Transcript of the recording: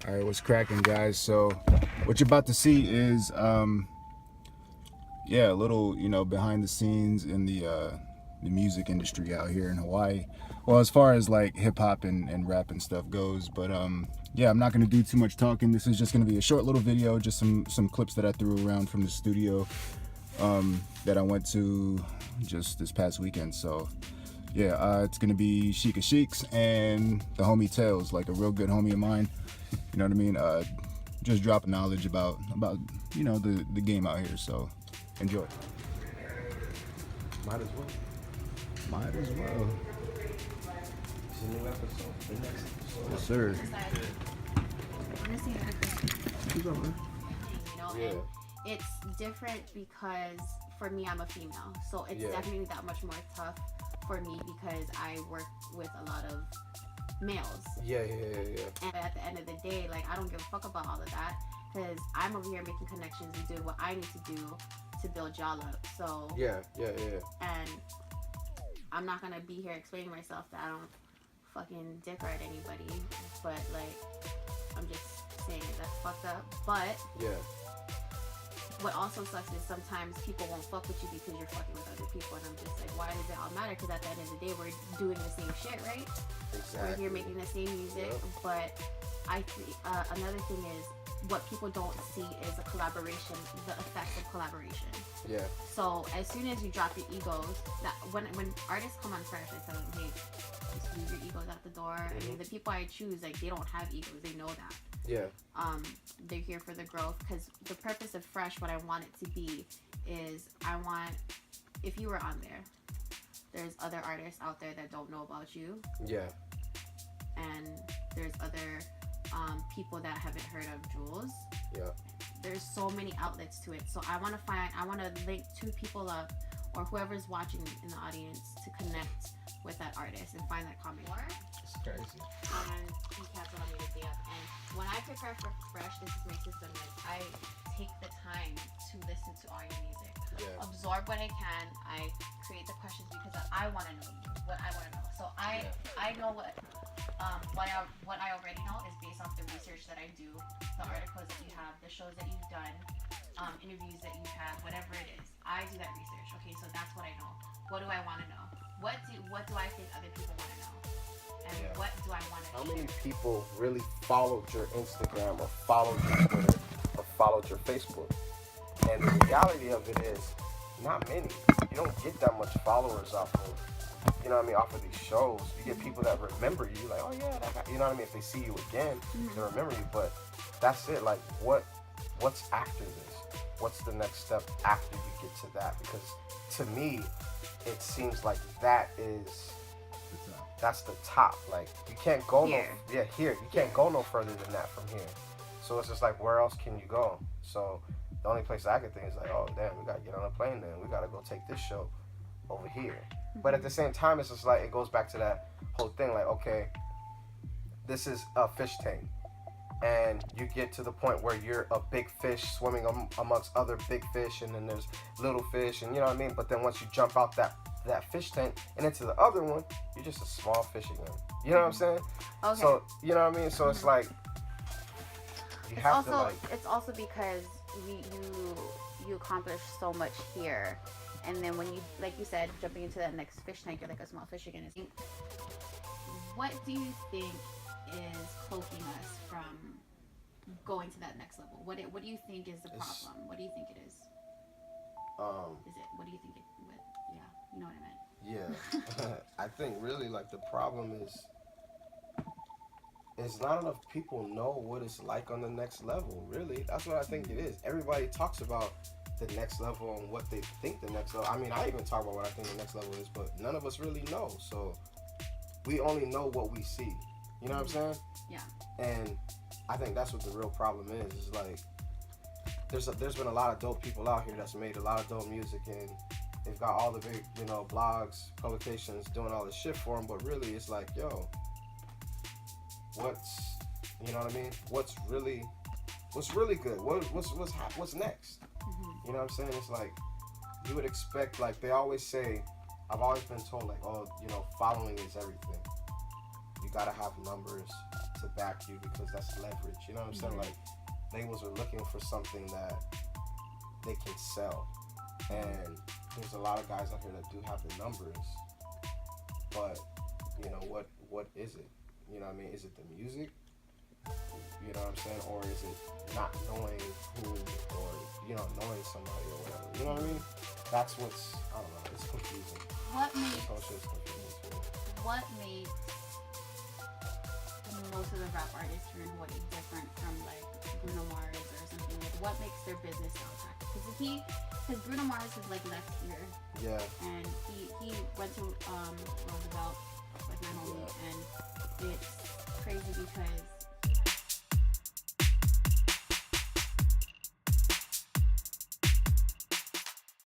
All right, what's cracking, guys? So what you're about to see is a little, behind the scenes in the music industry out here in Hawaii. Well, as far as like hip hop and rap and stuff goes, but yeah, I'm not gonna do too much talking. This is just gonna be a short little video, just some clips that I threw around from the studio that I went to just this past weekend. So yeah, it's gonna be Sheikah Sheiks and the homie Tails, like a real good homie of mine. You know what I mean? Just dropping knowledge about the game out here. So enjoy. Might as well. Might as well. It's a new episode. The next episode. Yes, sir. Yeah. And it's different because for me, I'm a female, so it's definitely that much more tough for me because I work with a lot of males. Yeah. And at the end of the day, like, I don't give a fuck about all of that because I'm over here making connections and doing what I need to do to build y'all up. So Yeah. and I'm not gonna be here explaining myself that I don't fucking dick ride anybody, but like, I'm just saying that's fucked up. But Yeah. what also sucks is sometimes people won't fuck with you because you're fucking with other people, and I'm just like, why does it all matter? Because at the end of the day, we're doing the same shit, right? Exactly. We're here making the same music, but I think another thing is what people don't see is a collaboration, the effects of collaboration. Yeah. So as soon as you drop your egos, that when artists come on Fresh, I tell them, hey, just leave your egos at the door. I mean, the people I choose, like, they don't have egos, they know that. Yeah. They're here for the growth, because the purpose of Fresh, what I want it to be is, I want, if you were on there's other artists out there that don't know about you, Yeah. and there's other people that haven't heard of Jules. Yeah. There's so many outlets to it, so I want to link two people up, or whoever's watching in the audience, to connect with that artist and find that common core. It's crazy. And he kept on me to stay up. And when I prepare for Fresh, this is my system. Like, I take the time to listen to all your music, absorb what I can. I create the questions because I want to know what I want to know. So I know what I already know is based off the research that I do, the articles that you have, the shows that you've done, interviews that you've had, whatever it is. I do that research. Okay, so that's what I know. What do I want to know? What do I think other people want to know? And what do I want to How share? many people really followed your Instagram or followed your Twitter or followed your Facebook? And the reality of it is, not many. You don't get that much followers off of, off of these shows. You get people that remember you, like, oh yeah, that guy. You know what I mean? If they see you again, they remember you. But that's it. Like, what's after this? What's the next step after you get to that? Because to me, it seems like that's the top. Like, you can't go here. You can't go no further than that from here. So it's just like, where else can you go? So the only place I can think is like, oh damn, we gotta get on a plane then. We gotta go take this show over here. But at the same time, it's just like, it goes back to that whole thing. Like, okay, this is a fish tank, and you get to the point where you're a big fish swimming amongst other big fish, and then there's little fish, and you know what I mean. But then once you jump out that fish tank and into the other one, you're just a small fish again. You know what I'm saying? Okay. So you know what I mean. So it's like It's also because you accomplish so much here, and then when you, like you said, jumping into that next fish tank, you're like a small fish again. What do you think is cloaking us from going to that next level? What do you think is the problem? What do you think it is? What do you think it? Yeah, you know what I meant. Yeah. I think really, like, the problem is not enough people know what it's like on the next level. Really, that's what I think it is. Everybody talks about the next level and what they think the next level. I mean, I even talk about what I think the next level is, but none of us really know. So we only know what we see. You know what I'm saying? Yeah. And I think that's what the real problem is. Is like, there's been a lot of dope people out here that's made a lot of dope music, and they've got all the big, blogs, publications doing all this shit for them. But really, it's like, yo, you know what I mean? What's really good? What's next? You know what I'm saying? It's like, you would expect, like they always say, I've always been told, like, oh, following is everything. You gotta have numbers. to back you because that's leverage. You know what I'm saying? Like labels are looking for something that they can sell, and there's a lot of guys out here that do have the numbers, but you know what is it? You know what I mean? Is it the music? You know what I'm saying? Or is it not knowing who, or you know, knowing somebody or whatever? You know what I mean? That's what's, I don't know, it's confusing. What makes This whole shit's confusing to me. what makes most of the rap artists here in Hawaii different from like Bruno Mars or something? Like what makes their business so attractive? Because Bruno Mars is like left here. Yeah. And he went to Roosevelt with my homie, and it's crazy because